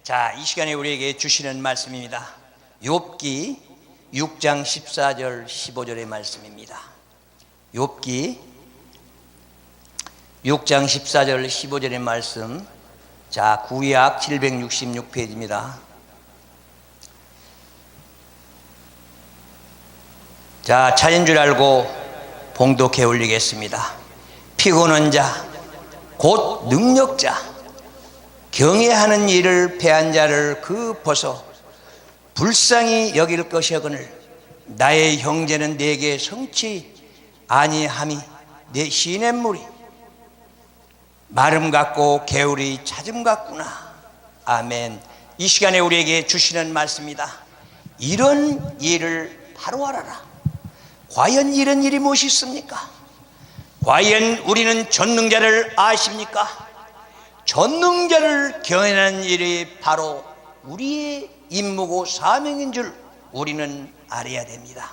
자, 이 시간에 우리에게 주시는 말씀입니다. 욥기 6장 14절 15절의 말씀입니다. 욥기 6장 14절 15절의 말씀. 자, 구약 766페이지입니다. 자, 차인 줄 알고 봉독해 올리겠습니다. 피곤한 자, 곧 능력자, 경외하는 일을 패한 자를 그 벗어 불쌍히 여길 것이거늘 나의 형제는 내게 성치 아니함이 내 시냇물이 마름 같고 개울이 잦음 같구나. 아멘. 이 시간에 우리에게 주시는 말씀입니다. 이런 일을 바로 알아라. 과연 이런 일이 무엇이 있습니까? 과연 우리는 전능자를 아십니까? 전능자를 경외하는 일이 바로 우리의 임무고 사명인 줄 우리는 알아야 됩니다.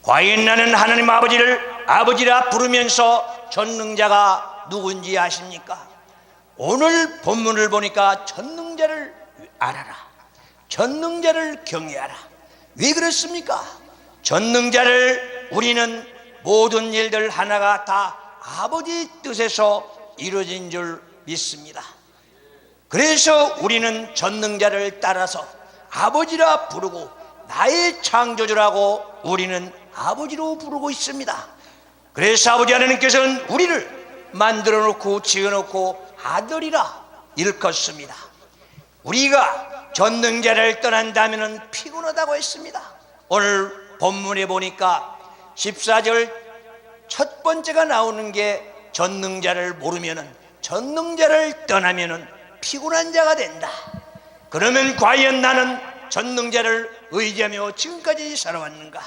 과연 나는 하나님 아버지를 아버지라 부르면서 전능자가 누군지 아십니까? 오늘 본문을 보니까 전능자를 알아라, 전능자를 경외하라. 왜 그렇습니까? 전능자를 우리는 모든 일들 하나가 다 아버지 뜻에서 이루어진 줄 믿습니다. 그래서 우리는 전능자를 따라서 아버지라 부르고 나의 창조주라고 우리는 아버지로 부르고 있습니다. 그래서 아버지 하나님께서는 우리를 만들어 놓고 지어 놓고 아들이라 일컫습니다. 우리가 전능자를 떠난다면 피곤하다고 했습니다. 오늘 본문에 보니까 14절 첫 번째가 나오는 게 전능자를 모르면은, 전능자를 떠나면은 피곤한 자가 된다. 그러면 과연 나는 전능자를 의지하며 지금까지 살아왔는가?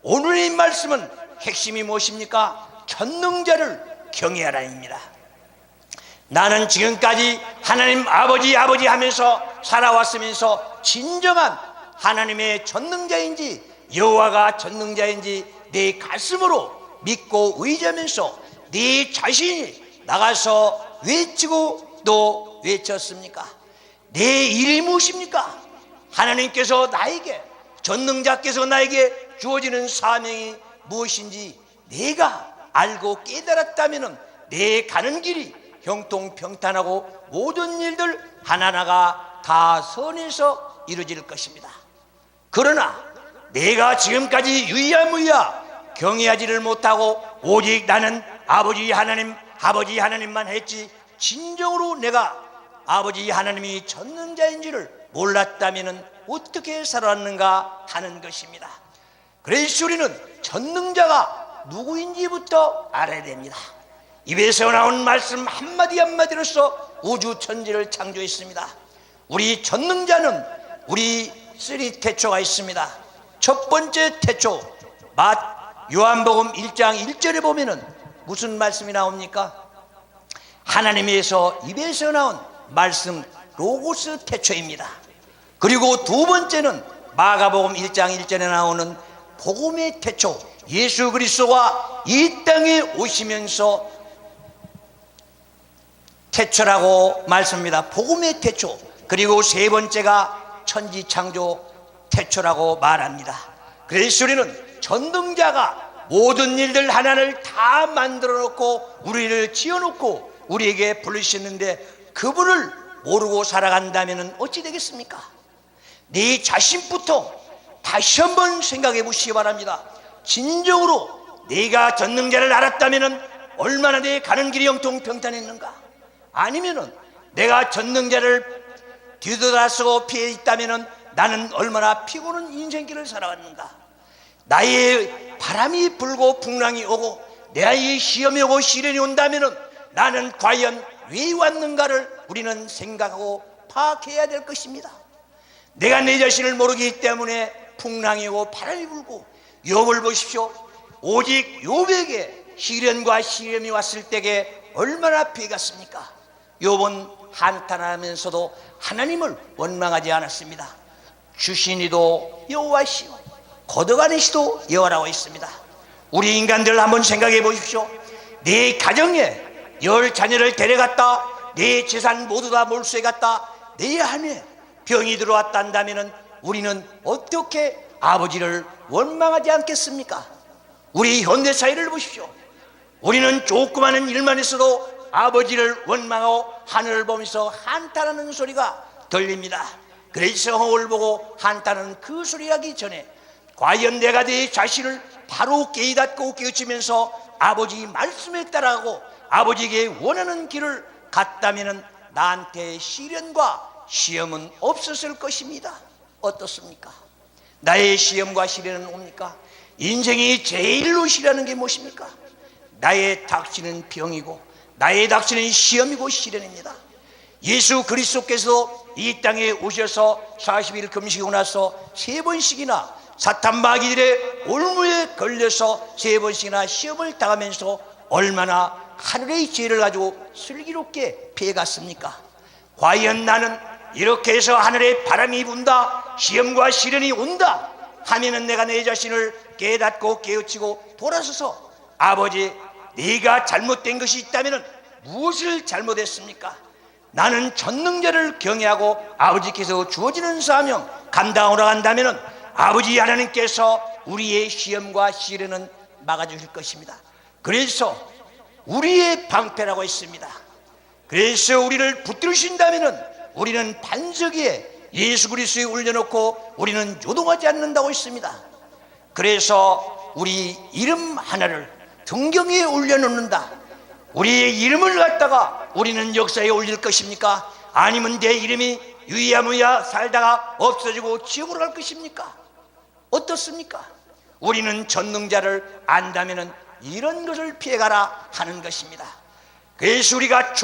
오늘의 말씀은 핵심이 무엇입니까? 전능자를 경외하라입니다. 나는 지금까지 하나님 아버지 하면서 살아왔으면서 진정한 하나님의 전능자인지 여호와가 전능자인지 내 가슴으로 믿고 의지하면서 네 자신이 나가서 외치고 또 외쳤습니까? 내 일이 무엇입니까? 하나님께서 나에게, 전능자께서 나에게 주어지는 사명이 무엇인지 내가 알고 깨달았다면 내 가는 길이 형통평탄하고 모든 일들 하나하나가 다 선에서 이루어질 것입니다. 그러나 내가 지금까지 유야무야 경외하지를 못하고 오직 나는 아버지 하나님만 했지 진정으로 내가 아버지 하나님이 전능자인지를 몰랐다면 어떻게 살아왔는가 하는 것입니다. 그래서 우리는 전능자가 누구인지부터 알아야 됩니다. 입에서 나온 말씀 한마디 한마디로서 우주 천지를 창조했습니다. 우리 전능자는 우리 3 태초가 있습니다. 첫 번째 태초 요한복음 1장 1절에 보면은 무슨 말씀이 나옵니까? 하나님에서 입에서 나온 말씀 로고스 태초입니다. 그리고 두 번째는 마가복음 1장 1절에 나오는 복음의 태초, 예수 그리스도가 이 땅에 오시면서 태초라고 말씀합니다. 복음의 태초. 그리고 세 번째가 천지창조 태초라고 말합니다. 그래서 우리는 전능자가 모든 일들 하나를 다 만들어 놓고 우리를 지어 놓고 우리에게 부르셨는데 그분을 모르고 살아간다면 어찌 되겠습니까? 네 자신부터 다시 한번 생각해 보시기 바랍니다. 진정으로 내가 전능자를 알았다면 얼마나 내 가는 길이 형통평탄했는가? 아니면은 내가 전능자를 뒤돌아서고 피해 있다면 나는 얼마나 피곤한 인생길을 살아왔는가? 나의 바람이 불고 풍랑이 오고 나의 시험이 오고 시련이 온다면 나는 과연 왜 왔는가를 우리는 생각하고 파악해야 될 것입니다. 내가 내 자신을 모르기 때문에 풍랑이 오고 바람이 불고, 욥을 보십시오. 오직 욥에게 시련과 시험이 왔을 때에 얼마나 피해갔습니까? 욥은 한탄하면서도 하나님을 원망하지 않았습니다. 주신이도 여호와시오 거둬가니시도 여호와라고 있습니다. 우리 인간들 한번 생각해 보십시오. 내 가정에 10 자녀를 데려갔다 내 재산 모두 다 몰수해 갔다 내 안에 병이 들어왔단다면 우리는 어떻게 아버지를 원망하지 않겠습니까? 우리 현대사회를 보십시오. 우리는 조그마한 일만 있어도 아버지를 원망하고 하늘을 보면서 한탄하는 소리가 들립니다. 그래서 하늘을 보고 한탄하는 그 소리 하기 전에 과연 내가 내 자신을 바로 깨닫고 깨우치면서 아버지 말씀에 따라가고 아버지에게 원하는 길을 갔다면 나한테 시련과 시험은 없었을 것입니다. 어떻습니까? 나의 시험과 시련은 뭡니까? 인생이 제일로 싫어하는 게 무엇입니까? 나의 닥치는 병이고 나의 닥치는 시험이고 시련입니다. 예수 그리스도께서 이 땅에 오셔서 40일 금식하고 나서 3번씩이나 사탄 마귀들의 올무에 걸려서 3번씩이나 시험을 당하면서 얼마나 하늘의 지혜를 가지고 슬기롭게 피해갔습니까? 과연 나는 이렇게 해서 하늘에 바람이 분다, 시험과 시련이 온다 하면은 내가 내 자신을 깨닫고 깨우치고 돌아서서 아버지, 네가 잘못된 것이 있다면 무엇을 잘못했습니까? 나는 전능자를 경외하고 아버지께서 주어지는 사명 감당하러 간다면 아버지 하나님께서 우리의 시험과 시련은 막아주실 것입니다. 그래서 우리의 방패라고 했습니다. 그래서 우리를 붙들으신다면 우리는 반석 위에 예수 그리스도에 올려놓고 우리는 요동하지 않는다고 했습니다. 그래서 우리 이름 하나를 등경에 올려놓는다. 우리의 이름을 갖다가 우리는 역사에 올릴 것입니까? 아니면 내 이름이 유야무야 살다가 없어지고 지옥으로 갈 것입니까? 어떻습니까? 우리는 전능자를 안다면 이런 것을 피해가라 하는 것입니다. 그래서 우리가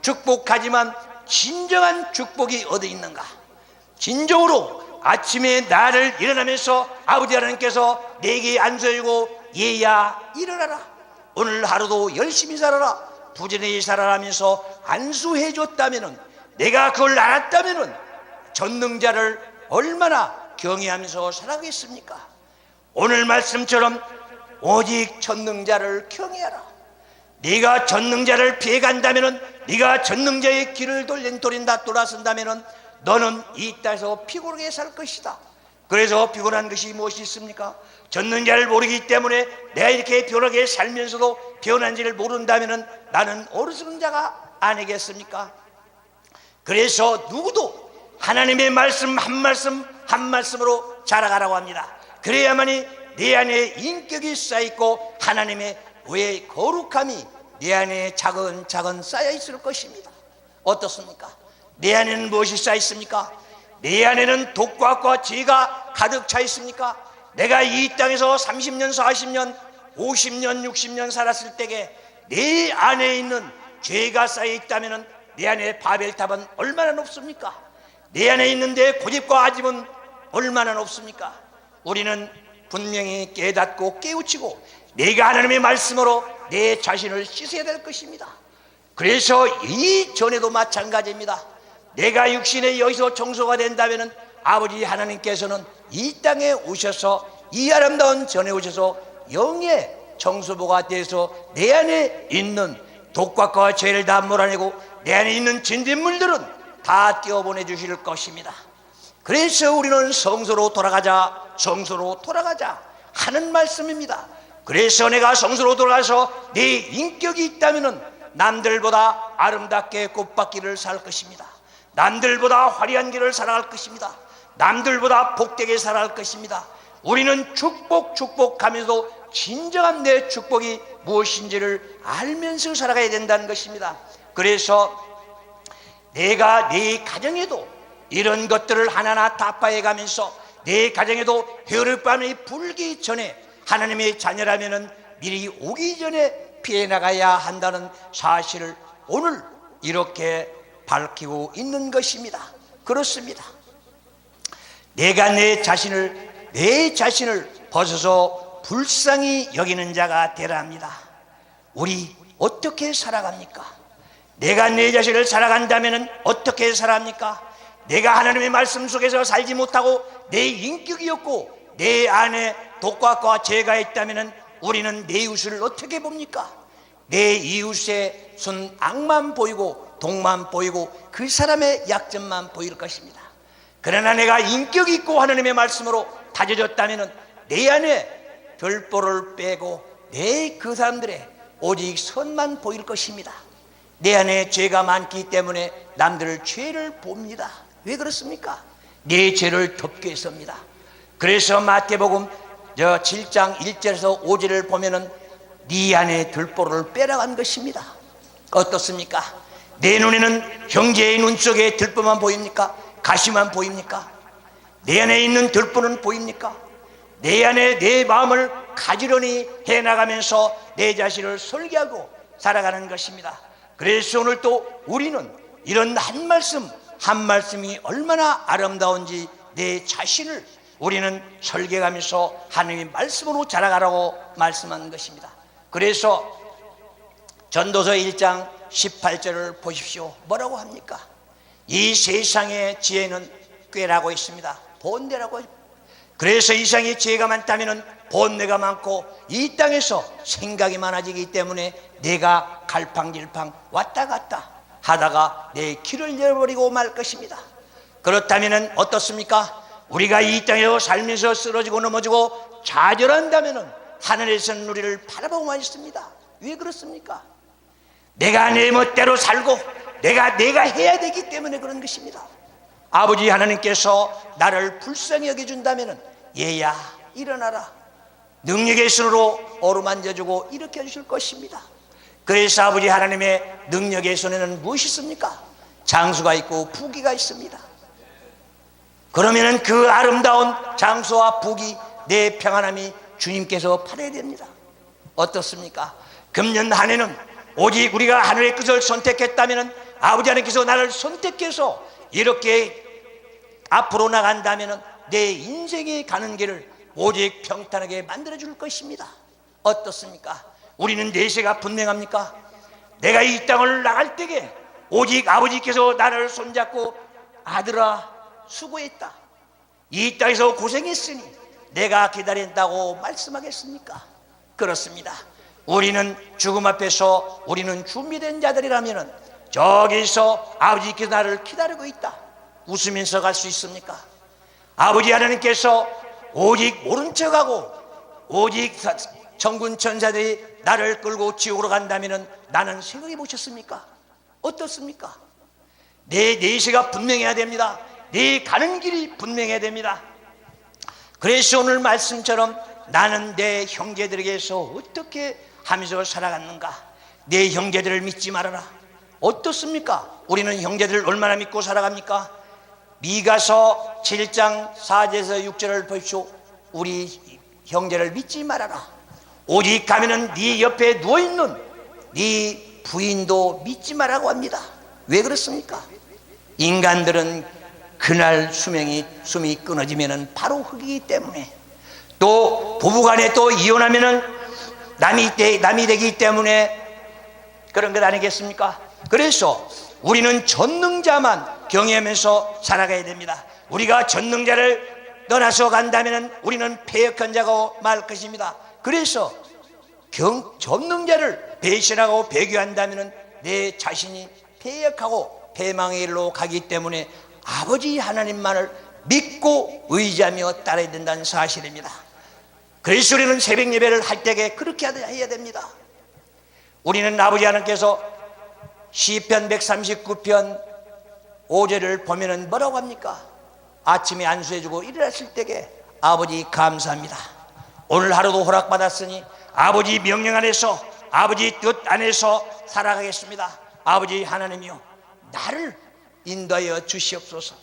축복하지만 진정한 축복이 어디 있는가? 진정으로 아침에 나를 일어나면서 아버지 하나님께서 내게 안수해주고 얘야 일어나라, 오늘 하루도 열심히 살아라, 부지런히 살아라면서 안수해 줬다면, 내가 그걸 알았다면 전능자를 얼마나 경외하면서 살아가겠습니까? 오늘 말씀처럼 오직 전능자를 경외하라. 네가 전능자를 피해간다면, 네가 전능자의 길을 돌아선다면 너는 이 땅에서 피곤하게 살 것이다. 그래서 피곤한 것이 무엇이 있습니까? 전능자를 모르기 때문에 내가 이렇게 피곤하게 살면서도 피곤한지를 모른다면 나는 어리석은 자가 아니겠습니까? 그래서 누구도 하나님의 말씀 한 말씀 한 말씀으로 자라가라고 합니다. 그래야만이 내 안에 인격이 쌓여있고 하나님의 왜 거룩함이 내 안에 차근차근 쌓여있을 것입니다. 어떻습니까? 내 안에는 무엇이 쌓여있습니까? 내 안에는 독과과 죄가 가득 차 있습니까? 내가 이 땅에서 30년, 40년, 50년, 60년 살았을 때에 내 안에 있는 죄가 쌓여있다면 내 안에 바벨탑은 얼마나 높습니까? 내 안에 있는데 고집과 아집은 얼마나 높습니까? 우리는 분명히 깨닫고 깨우치고 내가 하나님의 말씀으로 내 자신을 씻어야 될 것입니다. 그래서 이전에도 마찬가지입니다. 내가 육신에 여기서 정소가 된다면 아버지 하나님께서는 이 땅에 오셔서 이 아름다운 전에 오셔서 영의 정수보가 돼서 내 안에 있는 독과과 죄를 다 몰아내고 내 안에 있는 진딧물들은 다 떼어보내 주실 것입니다. 그래서 우리는 성소로 돌아가자, 성소로 돌아가자 하는 말씀입니다. 그래서 내가 성소로 돌아가서 내 인격이 있다면 남들보다 아름답게 꽃밭길을 살 것입니다. 남들보다 화려한 길을 살아갈 것입니다. 남들보다 복되게 살아갈 것입니다. 우리는 축복하면서 진정한 내 축복이 무엇인지를 알면서 살아가야 된다는 것입니다. 그래서 내가 내 가정에도 이런 것들을 하나하나 타파해가면서 내 가정에도 혈육밤이 불기 전에 하나님의 자녀라면 미리 오기 전에 피해 나가야 한다는 사실을 오늘 이렇게 밝히고 있는 것입니다. 그렇습니다. 내가 내 자신을 벗어서 불쌍히 여기는 자가 되라 합니다. 우리 어떻게 살아갑니까? 내가 내 자신을 살아간다면 어떻게 살아갑니까? 내가 하나님의 말씀 속에서 살지 못하고 내 인격이 없고 내 안에 독과과 죄가 있다면 우리는 내 이웃을 어떻게 봅니까? 내 이웃의 악만 보이고 독만 보이고 그 사람의 약점만 보일 것입니다. 그러나 내가 인격 있고 하나님의 말씀으로 다져졌다면 내 안에 별보를 빼고 내 그 사람들의 오직 선만 보일 것입니다. 내 안에 죄가 많기 때문에 남들 죄를 봅니다. 왜 그렇습니까? 내 죄를 덮기 위해서입니다. 그래서 마태복음 7장 1절에서 5절을 보면은 네 안에 들보를 빼라고 한 것입니다. 어떻습니까? 내 눈에는 형제의 눈 속에 들보만 보입니까? 가시만 보입니까? 내 안에 있는 들보는 보입니까? 내 안에 내 마음을 가지런히 해나가면서 내 자신을 설계하고 살아가는 것입니다. 그래서 오늘 또 우리는 이런 한 말씀 한 말씀이 얼마나 아름다운지 내 자신을 우리는 설계하면서 하나님의 말씀으로 자라가라고 말씀하는 것입니다. 그래서 전도서 1장 18절을 보십시오. 뭐라고 합니까? 이 세상의 지혜는 꾀라고 있습니다. 본뇌라고. 그래서 이 세상에 지혜가 많다면 본뇌가 많고 이 땅에서 생각이 많아지기 때문에 내가 갈팡질팡 왔다 갔다 하다가 내 길을 잃어버리고 말 것입니다. 그렇다면 어떻습니까? 우리가 이 땅에서 살면서 쓰러지고 넘어지고 좌절한다면 하늘에서는 우리를 바라보고만 있습니다. 왜 그렇습니까? 내가 내 멋대로 살고 내가 해야 되기 때문에 그런 것입니다. 아버지 하나님께서 나를 불쌍히 여겨준다면 얘야 일어나라, 능력의 손으로 어루만져주고 일으켜 주실 것입니다. 그래서 아버지 하나님의 능력의 손에는 무엇이 있습니까? 장수가 있고 부귀가 있습니다. 그러면 그 아름다운 장수와 부귀, 내 평안함이 주님께서 받아야 됩니다. 어떻습니까? 금년 한 해는 오직 우리가 하늘의 뜻을 선택했다면 아버지 하나님께서 나를 선택해서 이렇게 앞으로 나간다면 내 인생에 가는 길을 오직 평탄하게 만들어 줄 것입니다. 어떻습니까? 우리는 내세가 분명합니까? 내가 이 땅을 나갈 때에 오직 아버지께서 나를 손잡고 아들아 수고했다, 이 땅에서 고생했으니 내가 기다린다고 말씀하겠습니까? 그렇습니다. 우리는 죽음 앞에서 우리는 준비된 자들이라면 저기서 아버지께서 나를 기다리고 있다 웃으면서 갈 수 있습니까? 아버지 하나님께서 오직 모른 척하고 오직 천군 천사들이 나를 끌고 지옥으로 간다면 나는 생각해 보셨습니까? 어떻습니까? 내 내세가 분명해야 됩니다. 내 가는 길이 분명해야 됩니다. 그래서 오늘 말씀처럼 나는 내 형제들에게서 어떻게 하면서 살아갔는가? 내 형제들을 믿지 말아라. 어떻습니까? 우리는 형제들을 얼마나 믿고 살아갑니까? 미가서 7장 4절에서 6절을 보십시오. 우리 형제를 믿지 말아라. 오직 가면은 네 옆에 누워있는 네 부인도 믿지 말라고 합니다. 왜 그렇습니까? 인간들은 그날 숨이 끊어지면은 바로 흙이기 때문에, 또 부부간에 또 이혼하면은 남이 되기 때문에 그런 것 아니겠습니까? 그래서 우리는 전능자만 경외하면서 살아가야 됩니다. 우리가 전능자를 떠나서 간다면 우리는 패역한 자고 말 것입니다. 그래서 전능자를 배신하고 배교한다면 내 자신이 패역하고 패망의 일로 가기 때문에 아버지 하나님만을 믿고 의지하며 따라야 된다는 사실입니다. 그래서 우리는 새벽 예배를 할 때에 그렇게 해야 됩니다. 우리는 아버지 하나님께서 시편 139편 5절을 보면은 뭐라고 합니까? 아침에 안수해주고 일어났을 때에 아버지 감사합니다. 오늘 하루도 허락받았으니 아버지 명령 안에서 아버지 뜻 안에서 살아가겠습니다. 아버지 하나님이여 나를 인도하여 주시옵소서.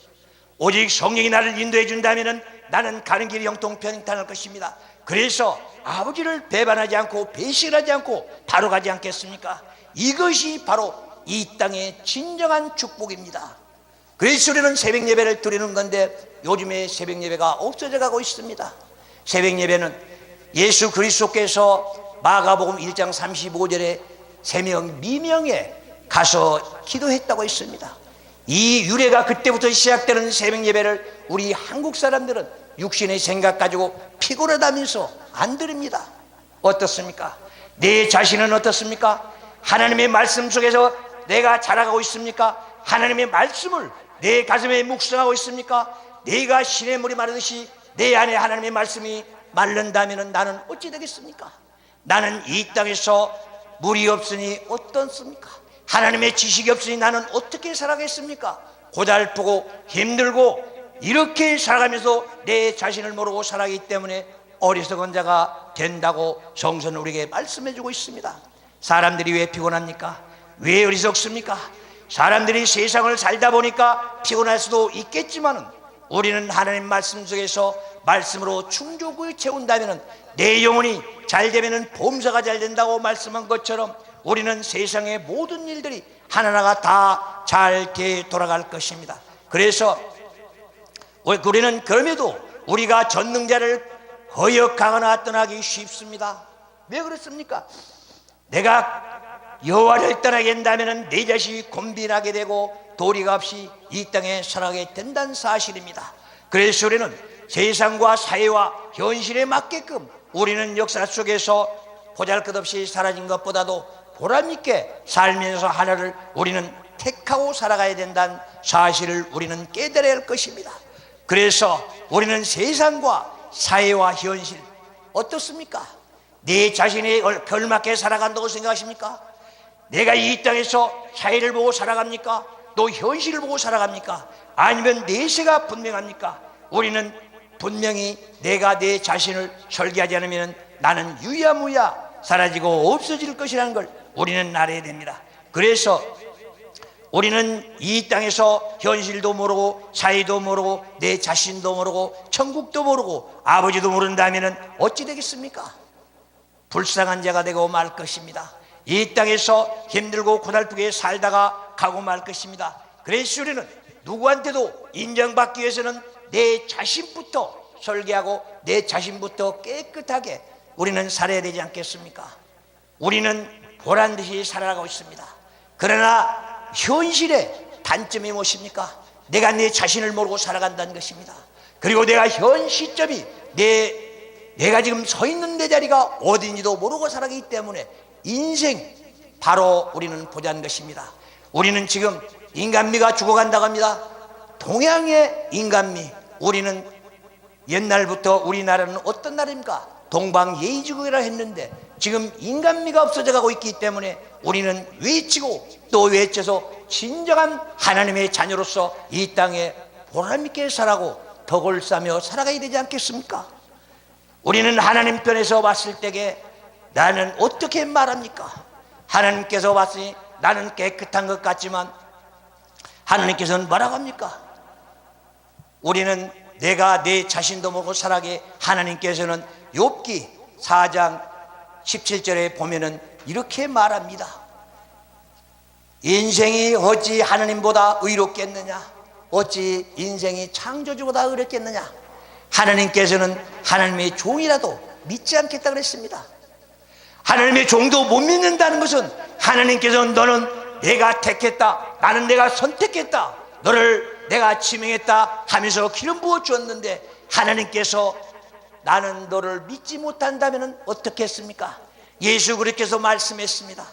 오직 성령이 나를 인도해 준다면 나는 가는 길이 형통평탄할 것입니다. 그래서 아버지를 배반하지 않고 배신하지 않고 바로 가지 않겠습니까? 이것이 바로 이 땅의 진정한 축복입니다. 그래서 우리는 새벽 예배를 드리는 건데 요즘에 새벽 예배가 없어져 가고 있습니다. 새벽 예배는 예수 그리스도께서 마가복음 1장 35절에 새명 미명에 가서 기도했다고 했습니다. 이 유래가 그때부터 시작되는 새벽 예배를 우리 한국 사람들은 육신의 생각 가지고 피곤하다면서 안 드립니다. 어떻습니까? 내 자신은 어떻습니까? 하나님의 말씀 속에서 내가 자라가고 있습니까? 하나님의 말씀을 내 가슴에 묵상하고 있습니까? 내가 시냇물이 마르듯이 내 안에 하나님의 말씀이 마른다면 나는 어찌 되겠습니까? 나는 이 땅에서 물이 없으니 어떻습니까? 하나님의 지식이 없으니 나는 어떻게 살아가겠습니까? 고달프고 힘들고 이렇게 살아가면서 내 자신을 모르고 살아가기 때문에 어리석은 자가 된다고 성서는 우리에게 말씀해주고 있습니다. 사람들이 왜 피곤합니까? 왜 어리석습니까? 사람들이 세상을 살다 보니까 피곤할 수도 있겠지만 우리는 하나님 말씀 속에서 말씀으로 충족을 채운다면 내 영혼이 잘 되면 범사가 잘 된다고 말씀한 것처럼 우리는 세상의 모든 일들이 하나하나가 다 잘 돌아갈 것입니다. 그래서 우리는 그럼에도 우리가 전능자를 거역하거나 떠나기 쉽습니다. 왜 그렇습니까? 내가 여호와를 떠나게 된다면 내 자신이 곤비나게 되고 도리가 없이 이 땅에 살아가게 된다는 사실입니다. 그래서 우리는 세상과 사회와 현실에 맞게끔 우리는 역사 속에서 보잘것없이 사라진 것보다도 보람있게 살면서 하나를 우리는 택하고 살아가야 된다는 사실을 우리는 깨달아야 할 것입니다. 그래서 우리는 세상과 사회와 현실 어떻습니까? 내 자신에 걸맞게 살아간다고 생각하십니까? 내가 이 땅에서 사회를 보고 살아갑니까? 또 현실을 보고 살아갑니까? 아니면 내세가 분명합니까? 우리는 분명히 내가 내 자신을 설계하지 않으면 나는 유야무야 사라지고 없어질 것이라는 걸 우리는 알아야 됩니다. 그래서 우리는 이 땅에서 현실도 모르고 사회도 모르고 내 자신도 모르고 천국도 모르고 아버지도 모른다면 어찌 되겠습니까? 불쌍한 자가 되고 말 것입니다. 이 땅에서 힘들고 고달프게 살다가 가고 말 것입니다. 그래서 우리는 누구한테도 인정받기 위해서는 내 자신부터 설계하고 내 자신부터 깨끗하게 우리는 살아야 되지 않겠습니까? 우리는 보란듯이 살아가고 있습니다. 그러나 현실의 단점이 무엇입니까? 내가 내 자신을 모르고 살아간다는 것입니다. 그리고 내가 현 시점이 내가 지금 서 있는 내 자리가 어딘지도 모르고 살아가기 때문에 인생 바로 우리는 보자는 것입니다. 우리는 지금 인간미가 죽어간다고 합니다. 동양의 인간미, 우리는 옛날부터 우리나라는 어떤 나라입니까? 동방예의지국이라 했는데 지금 인간미가 없어져 가고 있기 때문에 우리는 외치고 또 외쳐서 진정한 하나님의 자녀로서 이 땅에 보람있게 살아가고 덕을 쌓며 살아가야 되지 않겠습니까? 우리는 하나님 편에서 봤을 때에 나는 어떻게 말합니까? 하나님께서 봤으니 나는 깨끗한 것 같지만 하나님께서는 뭐라고 합니까? 우리는 내가 내 자신도 모르고 살아가게 하나님께서는 욥기 4장 17절에 보면은 이렇게 말합니다. 인생이 어찌 하나님보다 의롭겠느냐? 어찌 인생이 창조주보다 의롭겠느냐? 하나님께서는 하나님의 종이라도 믿지 않겠다 그랬습니다. 하나님의 종도 못 믿는다는 것은 하나님께서는 너는 내가 택했다, 나는 내가 선택했다, 너를 내가 지명했다 하면서 기름 부어 주었는데 하나님께서 나는 너를 믿지 못한다면 어떻게 했습니까? 예수 그리스도께서 말씀했습니다.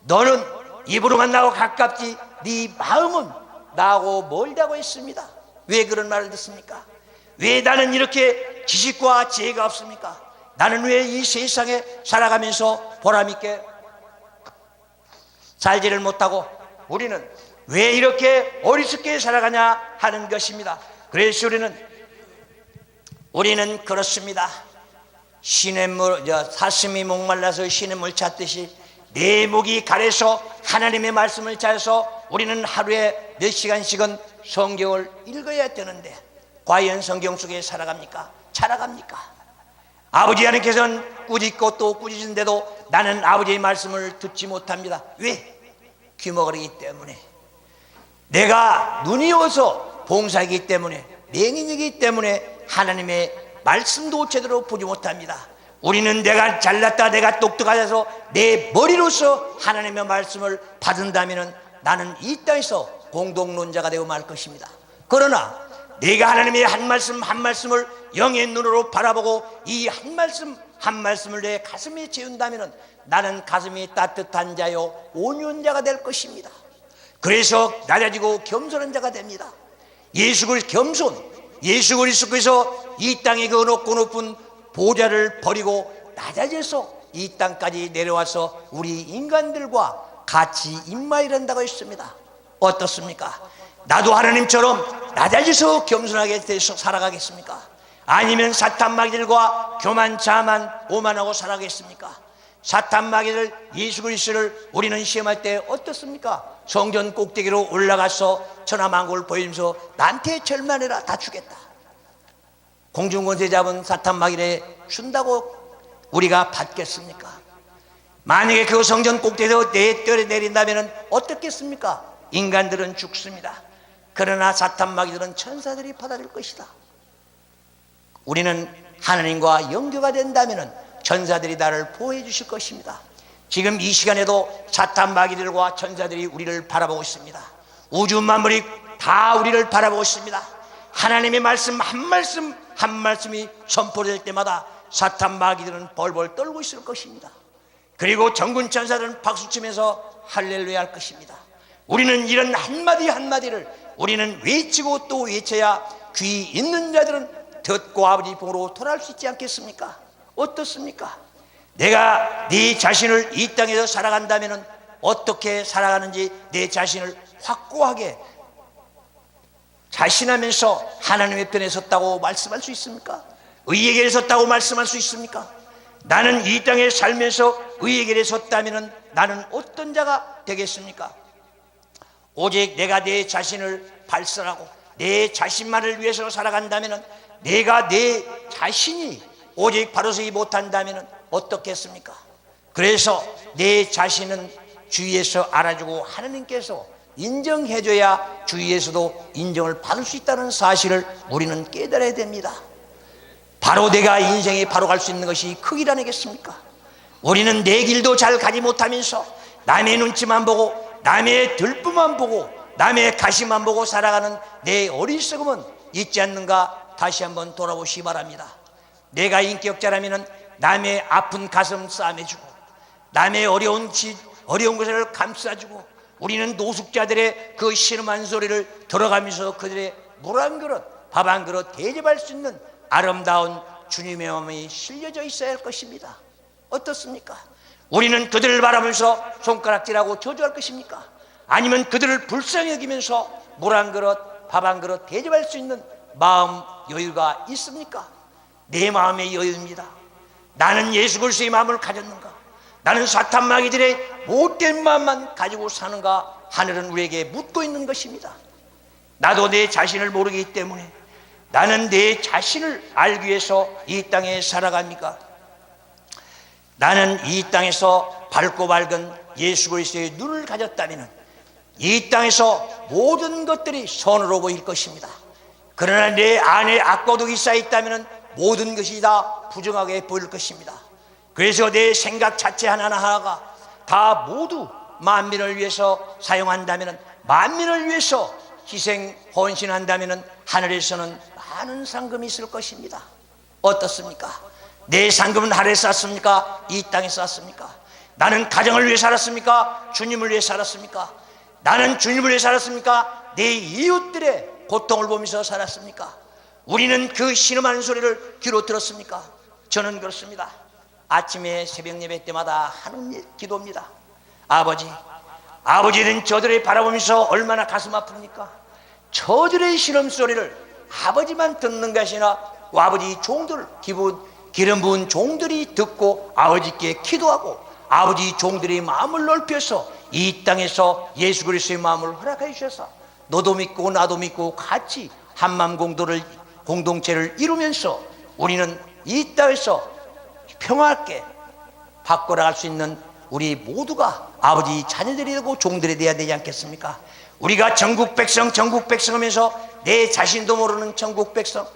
너는 입으로만 나하고 가깝지 네 마음은 나하고 멀다고 했습니다. 왜 그런 말을 듣습니까? 왜 나는 이렇게 지식과 지혜가 없습니까? 나는 왜 이 세상에 살아가면서 보람있게 살지를 못하고 우리는 왜 이렇게 어리석게 살아가냐 하는 것입니다. 그래서 우리는 그렇습니다. 시냇물, 사슴이 목말라서 시냇물 찾듯이 내 목이 가래서 하나님의 말씀을 찾아서 우리는 하루에 몇 시간씩은 성경을 읽어야 되는데 과연 성경 속에 살아갑니까? 살아갑니까? 아버지 하나님께서는 꾸짖고 또 꾸짖은데도 나는 아버지의 말씀을 듣지 못합니다. 왜? 귀머거리기 때문에, 내가 눈이 어서 봉사이기 때문에, 맹인이기 때문에 하나님의 말씀도 제대로 보지 못합니다. 우리는 내가 잘났다, 내가 똑똑하다서 내 머리로서 하나님의 말씀을 받은다면 나는 이 땅에서 공동론자가 되고 말 것입니다. 그러나 내가 하나님의 한 말씀 한 말씀을 영의 눈으로 바라보고 이 한 말씀 한 말씀을 내 가슴에 채운다면 나는 가슴이 따뜻한 자요 온유한 자가 될 것입니다. 그래서 낮아지고 겸손한 자가 됩니다. 예수 그리스도 겸손, 예수 그리스도께서 이 땅에 그 높고 높은 보좌를 버리고 낮아져서 이 땅까지 내려와서 우리 인간들과 같이 임마이란다고 했습니다. 어떻습니까? 나도 하나님처럼 낮아져서 겸손하게 돼서 살아가겠습니까? 아니면 사탄 마귀들과 교만 자만 오만하고 살아가겠습니까? 사탄 마귀들 예수 그리스도를 우리는 시험할 때 어떻습니까? 성전 꼭대기로 올라가서 천하만국을 보이면서 나한테 절만해라, 다 주겠다. 공중권세 잡은 사탄 마귀를 준다고 우리가 받겠습니까? 만약에 그 성전 꼭대기에서 내 뼈에 내린다면 어떻겠습니까? 인간들은 죽습니다. 그러나 사탄 마귀들은 천사들이 받아줄 것이다. 우리는 하나님과 연교가 된다면 천사들이 나를 보호해 주실 것입니다. 지금 이 시간에도 사탄 마귀들과 천사들이 우리를 바라보고 있습니다. 우주 만물이 다 우리를 바라보고 있습니다. 하나님의 말씀 한 말씀 한 말씀이 선포될 때마다 사탄 마귀들은 벌벌 떨고 있을 것입니다. 그리고 정군 천사들은 박수치면서 할렐루야 할 것입니다. 우리는 이런 한마디 한마디를 우리는 외치고 또 외쳐야 귀 있는 자들은 듣고 아버지 보러 돌아올 수 있지 않겠습니까? 어떻습니까? 내가 네 자신을 이 땅에서 살아간다면 어떻게 살아가는지 내 자신을 확고하게 자신하면서 하나님의 편에 섰다고 말씀할 수 있습니까? 의의 길에 섰다고 말씀할 수 있습니까? 나는 이 땅에 살면서 의의 길에 섰다면 나는 어떤 자가 되겠습니까? 오직 내가 내 자신을 발설하고 내 자신만을 위해서 살아간다면, 내가 내 자신이 오직 바로서지 못한다면 어떻겠습니까? 그래서 내 자신은 주위에서 알아주고 하나님께서 인정해줘야 주위에서도 인정을 받을 수 있다는 사실을 우리는 깨달아야 됩니다. 바로 내가 인생에 바로 갈 수 있는 것이 그 길 아니겠습니까? 우리는 내 길도 잘 가지 못하면서 남의 눈치만 보고 남의 들뿐만 보고 남의 가시만 보고 살아가는 내 어리석음은 있지 않는가 다시 한번 돌아보시기 바랍니다. 내가 인격자라면 남의 아픈 가슴 싸매주고 남의 어려운 것을 감싸주고, 우리는 노숙자들의 그 신음한 소리를 들어가면서 그들의 물 한 그릇 밥 한 그릇 대접할 수 있는 아름다운 주님의 마음이 실려져 있어야 할 것입니다. 어떻습니까? 우리는 그들을 바라보면서 손가락질하고 저주할 것입니까? 아니면 그들을 불쌍히 여기면서 물 한 그릇 밥 한 그릇 대접할 수 있는 마음 여유가 있습니까? 내 마음의 여유입니다. 나는 예수 그리스도의 마음을 가졌는가? 나는 사탄 마귀들의 못된 마음만 가지고 사는가? 하늘은 우리에게 묻고 있는 것입니다. 나도 내 자신을 모르기 때문에 나는 내 자신을 알기 위해서 이 땅에 살아갑니까? 나는 이 땅에서 밝고 밝은 예수 그리스도의 눈을 가졌다면 이 땅에서 모든 것들이 선으로 보일 것입니다. 그러나 내 안에 악고독이 쌓여있다면 모든 것이 다 부정하게 보일 것입니다. 그래서 내 생각 자체 하나하나가 다 모두 만민을 위해서 사용한다면, 만민을 위해서 희생 헌신한다면 하늘에서는 많은 상금이 있을 것입니다. 어떻습니까? 내 상금은 하늘에 쌓습니까? 이 땅에 쌓습니까? 나는 가정을 위해 살았습니까? 주님을 위해 살았습니까? 나는 주님을 위해 살았습니까? 내 이웃들의 고통을 보면서 살았습니까? 우리는 그 신음하는 소리를 귀로 들었습니까? 저는 그렇습니다. 아침에 새벽 예배 때마다 하는 기도입니다. 아버지는 저들을 바라보면서 얼마나 가슴 아픕니까? 저들의 신음소리를 아버지만 듣는 것이 아니라 아버지 종들, 기름 부은 종들이 듣고 아버지께 기도하고 아버지 종들의 마음을 넓혀서 이 땅에서 예수 그리스도의 마음을 허락해 주셔서 너도 믿고 나도 믿고 같이 한마음 공동체를 이루면서 우리는 이 땅에서 평화롭게 바꿔나갈 수 있는 우리 모두가 아버지 자녀들이 되고 종들이 되어야 되지 않겠습니까? 우리가 전국 백성 하면서 내 자신도 모르는 전국 백성,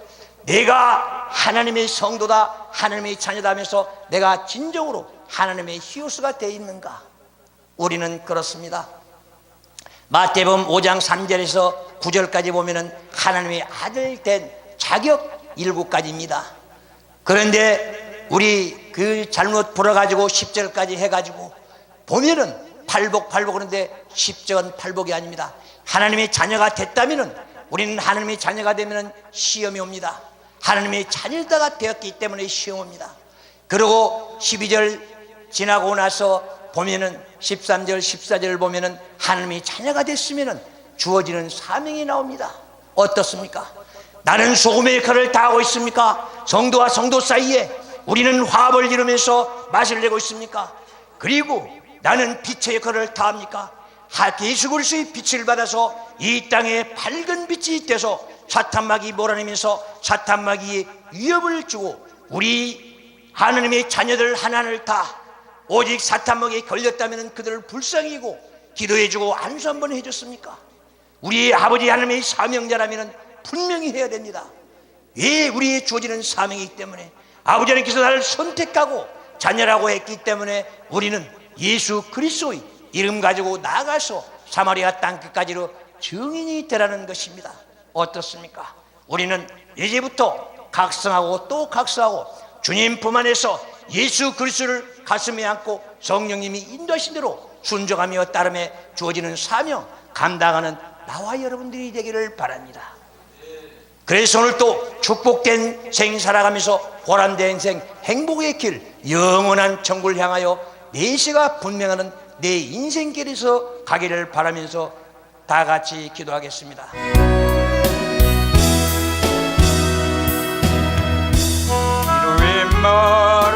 내가 하나님의 성도다, 하나님의 자녀다 하면서 내가 진정으로 하나님의 히오스가 되어 있는가? 우리는 그렇습니다. 마태복음 5장 3절에서 9절까지 보면은 하나님의 아들 된 자격 7가지입니다. 그런데 우리 그 잘못 풀어가지고 10절까지 해가지고 보면은 팔복 그런데 10절은 팔복이 아닙니다. 하나님의 자녀가 됐다면은 우리는 하나님의 자녀가 되면 시험이 옵니다. 하나님의 자녀가 되었기 때문에 시험 옵니다. 그리고 12절 지나고 나서 보면은 13절 14절 보면은 하나님의 자녀가 됐으면은 주어지는 사명이 나옵니다. 어떻습니까? 나는 소금의 역할을 다하고 있습니까? 성도와 성도 사이에 우리는 화합을 이루면서 맛을 내고 있습니까? 그리고 나는 빛의 역할을 다합니까? 예수 그리스도의 빛을 받아서 이 땅에 밝은 빛이 돼서 사탄마귀 몰아내면서 사탄마귀의 위협을 주고 우리 하나님의 자녀들 하나를 다 오직 사탄마귀에 걸렸다면 그들을 불쌍히 고 기도해주고 안수 한번 해줬습니까? 우리 아버지 하나님의 사명자라면 분명히 해야 됩니다. 왜 우리의 주어지는 사명이기 때문에 아버지 하나님께서 나를 선택하고 자녀라고 했기 때문에 우리는 예수 그리스도의 이름 가지고 나가서 사마리아 땅 끝까지로 증인이 되라는 것입니다. 어떻습니까? 우리는 이제부터 각성하고 또 각성하고 주님 품 안에서 예수 그리스도를 가슴에 안고 성령님이 인도하신 대로 순종하며 따름에 주어지는 사명 감당하는 나와 여러분들이 되기를 바랍니다. 그래서 오늘 또 축복된 생 살아가면서 보람된 인생 행복의 길 영원한 천국을 향하여 내시가 분명하는 내 인생길에서 가기를 바라면서 다 같이 기도하겠습니다. 기도의 말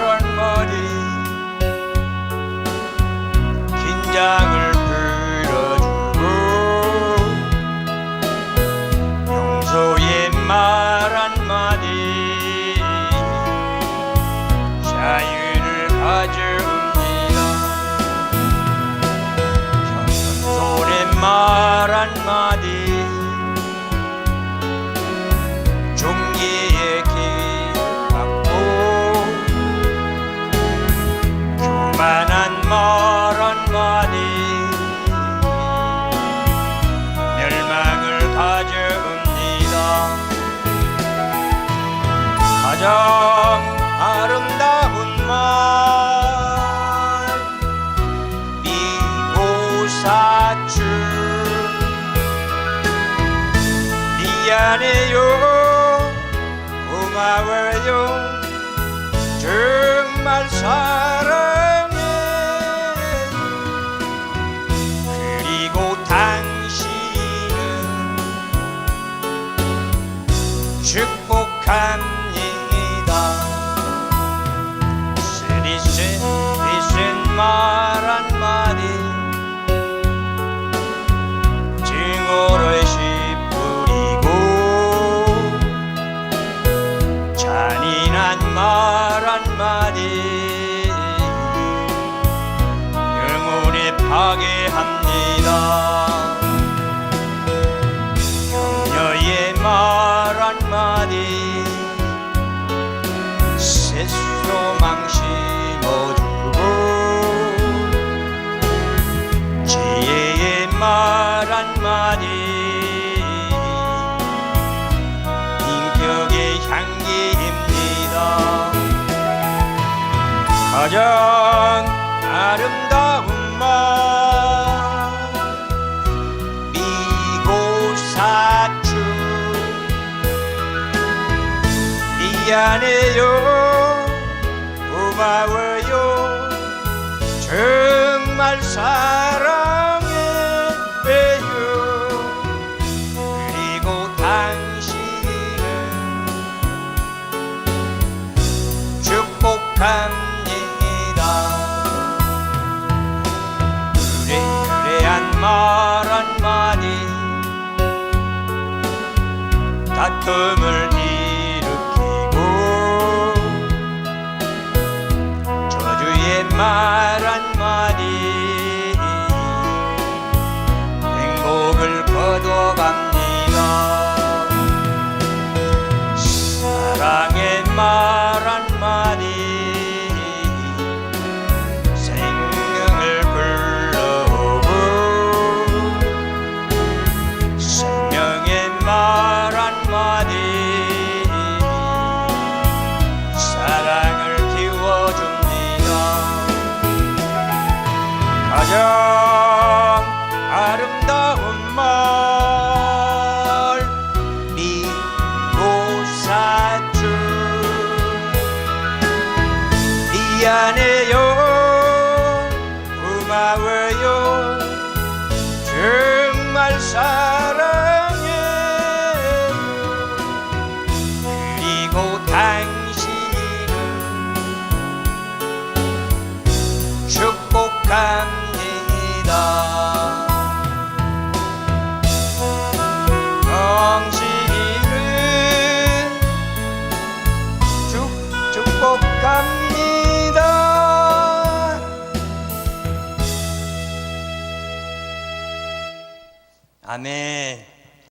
한마디 긴장을 풀어주고 용서의 말 한마디 자유를 가져옵니다. 겸손의 말 한마디 종기의 길 갖고 교만한 말 한마디 멸망을 가져옵니다. 가장 아름다운 말 미고사출 미안해요 고마워요 정말 사랑해 그리고 당신은 축복합니다. 쓰리센 말 한마디 증오를 뿌리고 잔인한 말 한마디 영혼을 파괴합니다. 격려의 말 한마디 새 소망 심어주고 지혜의 말 한마디 인격의 향기입니다. 가장 아름다운 말 미고사출 미안해요 고마워요 정말 사랑해요 그리고 당신은 축복합니다. 의뢰한 말 한마디 다툼을 일으키고 저주의 말 한마디 행복을 거둬갑니다. 사랑의 말 한마디 생명을 불러오고 생명의 말 한마디 아멘.